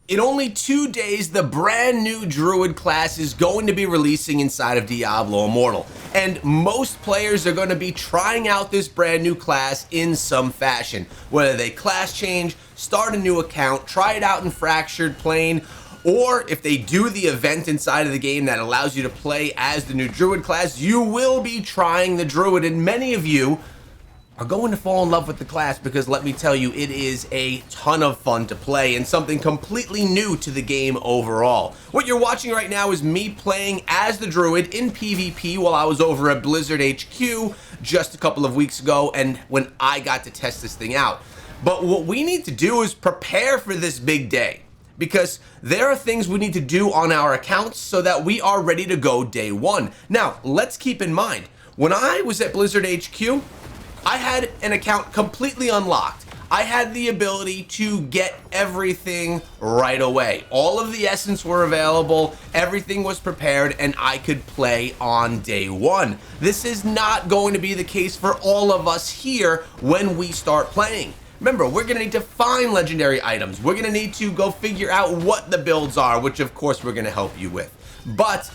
In only 2 days, the brand new Druid class is going to be releasing inside of Diablo Immortal. And most players are going to be trying out this brand new class in some fashion. Whether they class change, start a new account, try it out in Fractured Plane, or if they do the event inside of the game that allows you to play as the new Druid class, you will be trying the Druid. And many of you are going to fall in love with the class because let me tell you, it is a ton of fun to play and something completely new to the game overall. What you're watching right now is me playing as the Druid in PvP while I was over at Blizzard HQ just a couple of weeks ago and when I got to test this thing out. But what we need to do is prepare for this big day, because there are things we need to do on our accounts so that we are ready to go day one. Now, let's keep in mind, when I was at Blizzard HQ, I had an account completely unlocked. I had the ability to get everything right away. All of the essence were available, everything was prepared, and I could play on day one. This is not going to be the case for all of us here when we start playing. Remember, we're going to need to find legendary items. We're going to need to go figure out what the builds are, which of course we're going to help you with. But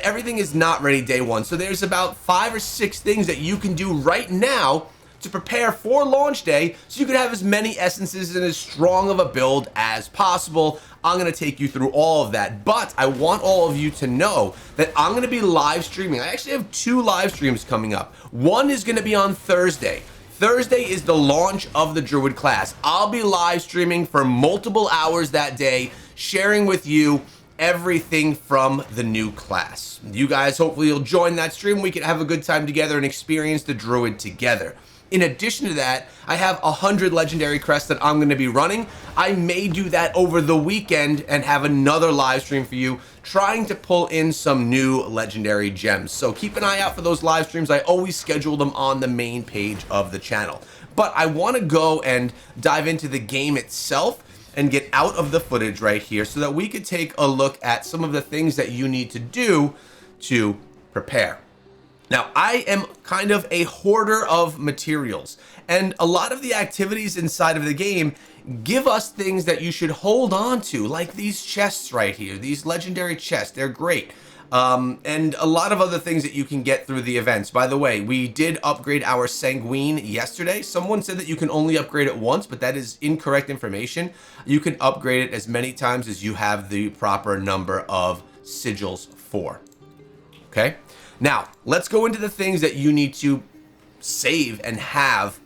everything is not ready day one. So there's about 5 or 6 things that you can do right now to prepare for launch day so you can have as many essences and as strong of a build as possible. I'm going to take you through all of that, but I want all of you to know that I'm going to be live streaming. I actually have 2 live streams coming up. One is going to be on Thursday. Thursday is the launch of the Druid class. I'll be live streaming for multiple hours that day, sharing with you everything from the new class. You guys, hopefully you'll join that stream. We can have a good time together and experience the Druid together. In addition to that, I have 100 legendary crests that I'm going to be running. I may do that over the weekend and have another live stream for you, trying to pull in some new legendary gems. So keep an eye out for those live streams. I always schedule them on the main page of the channel. But I want to go and dive into the game itself and get out of the footage right here so that we could take a look at some of the things that you need to do to prepare. Now, I am kind of a hoarder of materials, and a lot of the activities inside of the game give us things that you should hold on to, like these chests right here, these legendary chests. They're great. And a lot of other things that you can get through the events. By the way, we did upgrade our Sanguine yesterday. Someone said that you can only upgrade it once, but that is incorrect information. You can upgrade it as many times as you have the proper number of sigils for. Okay? Now, let's go into the things that you need to save and have.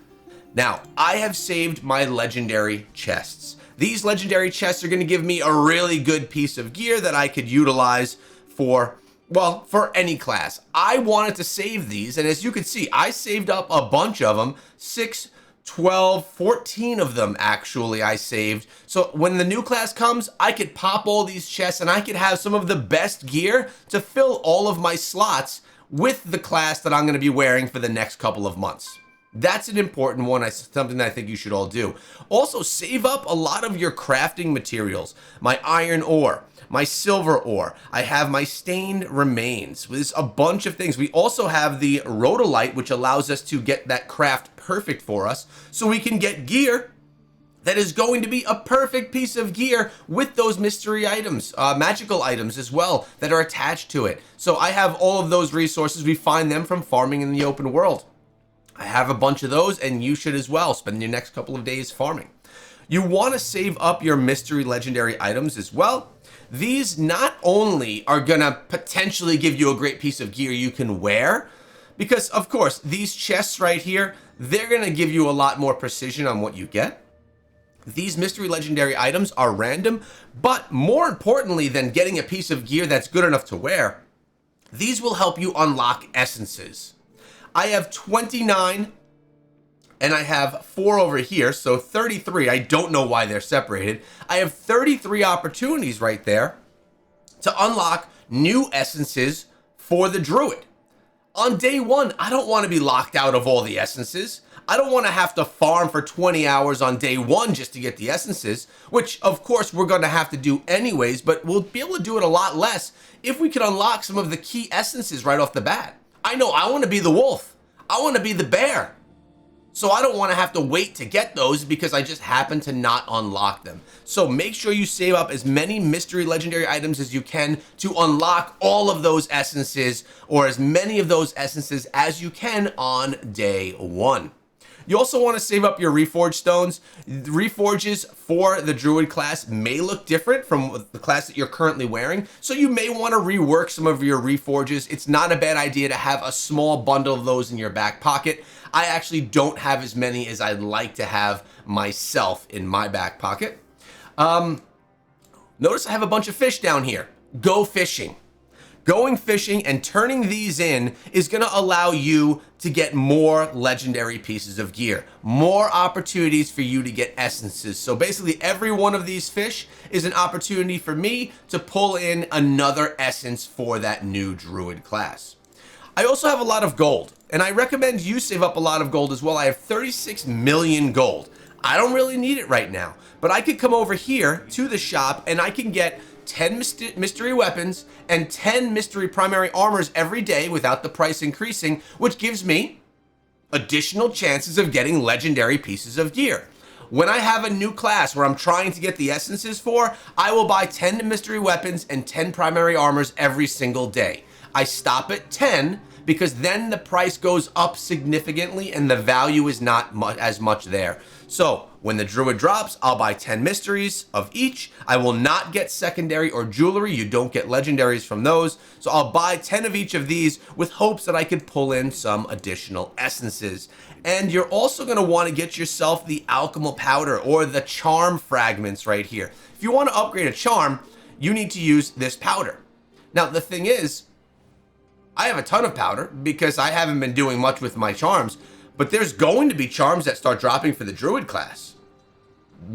Now, I have saved my legendary chests. These legendary chests are going to give me a really good piece of gear that I could utilize for, well, for any class. I wanted to save these, and as you can see, I saved up a bunch of them, 6, 12, 14 of them actually I saved. So when the new class comes, I could pop all these chests and I could have some of the best gear to fill all of my slots with the class that I'm going to be wearing for the next couple of months. That's an important one, something that I think you should all do. Also, save up a lot of your crafting materials. My iron ore, my silver ore, I have my stained remains. There's a bunch of things. We also have the rhodolite, which allows us to get that craft perfect for us, so we can get gear that is going to be a perfect piece of gear with those mystery items, magical items as well, that are attached to it. So I have all of those resources. We find them from farming in the open world. I have a bunch of those, and you should as well. Spend your next couple of days farming. You want to save up your mystery legendary items as well. These not only are going to potentially give you a great piece of gear you can wear, because of course, these chests right here, they're going to give you a lot more precision on what you get. These mystery legendary items are random, but more importantly than getting a piece of gear that's good enough to wear, these will help you unlock essences. I have 29, and I have 4 over here, so 33. I don't know why they're separated. I have 33 opportunities right there to unlock new essences for the Druid. On day one, I don't want to be locked out of all the essences. I don't want to have to farm for 20 hours on day one just to get the essences, which of course we're going to have to do anyways, but we'll be able to do it a lot less if we can unlock some of the key essences right off the bat. I know I want to be the wolf. I want to be the bear. So I don't want to have to wait to get those because I just happen to not unlock them. So make sure you save up as many mystery legendary items as you can to unlock all of those essences, or as many of those essences as you can on day 1. You also want to save up your reforged stones. Reforges for the Druid class may look different from the class that you're currently wearing, so you may want to rework some of your reforges. It's not a bad idea to have a small bundle of those in your back pocket. I actually don't have as many as I'd like to have myself in my back pocket. Notice I have a bunch of fish down here. Go fishing. Going fishing and turning these in is going to allow you to get more legendary pieces of gear, more opportunities for you to get essences. So basically every one of these fish is an opportunity for me to pull in another essence for that new Druid class. I also have a lot of gold, and I recommend you save up a lot of gold as well. I have 36 million gold. I don't really need it right now, but I could come over here to the shop and I can get 10 mystery weapons and 10 mystery primary armors every day without the price increasing, which gives me additional chances of getting legendary pieces of gear. When I have a new class where I'm trying to get the essences for, I will buy 10 mystery weapons and 10 primary armors every single day. I stop at 10 because then the price goes up significantly and the value is not as much there. So when the Druid drops, I'll buy 10 mysteries of each. I will not get secondary or jewelry. You don't get legendaries from those. So I'll buy 10 of each of these with hopes that I could pull in some additional essences. And you're also going to want to get yourself the alchemical powder or the charm fragments right here. If you want to upgrade a charm, you need to use this powder. Now, the thing is, I have a ton of powder because I haven't been doing much with my charms, but there's going to be charms that start dropping for the Druid class.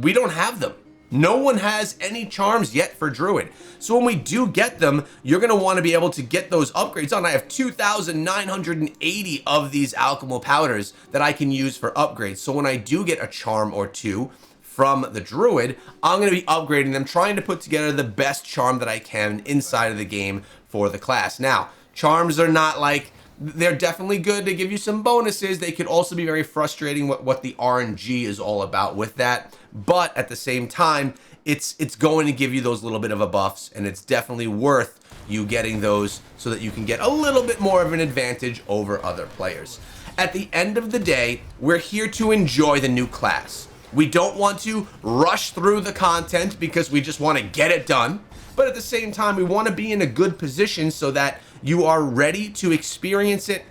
We don't have them. No one has any charms yet for Druid. So when we do get them, you're going to want to be able to get those upgrades on. I have 2,980 of these alchemical powders that I can use for upgrades. So when I do get a charm or two from the Druid, I'm going to be upgrading them, trying to put together the best charm that I can inside of the game for the class. Now, charms are not like, they're definitely good to give you some bonuses. They could also be very frustrating what the RNG is all about with that. But at the same time, it's going to give you those little bit of a buffs, and it's definitely worth you getting those so that you can get a little bit more of an advantage over other players. At the end of the day, we're here to enjoy the new class. We don't want to rush through the content because we just want to get it done. But at the same time, we want to be in a good position so that you are ready to experience it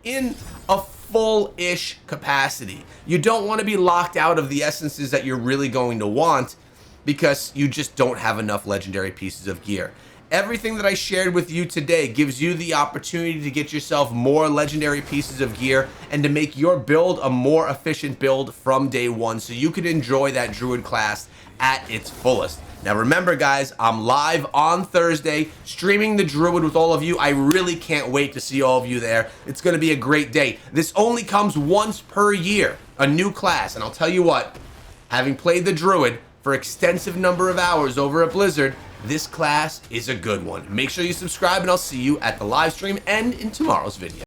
in a full-ish capacity. You don't want to be locked out of the essences that you're really going to want because you just don't have enough legendary pieces of gear. Everything that I shared with you today gives you the opportunity to get yourself more legendary pieces of gear and to make your build a more efficient build from day 1 so you can enjoy that Druid class at its fullest. Now remember guys, I'm live on Thursday streaming the Druid with all of you. I really can't wait to see all of you there. It's going to be a great day. This only comes once per year, a new class, and I'll tell you what, having played the Druid for extensive number of hours over at Blizzard, this class is a good one. Make sure you subscribe and I'll see you at the live stream and in tomorrow's video.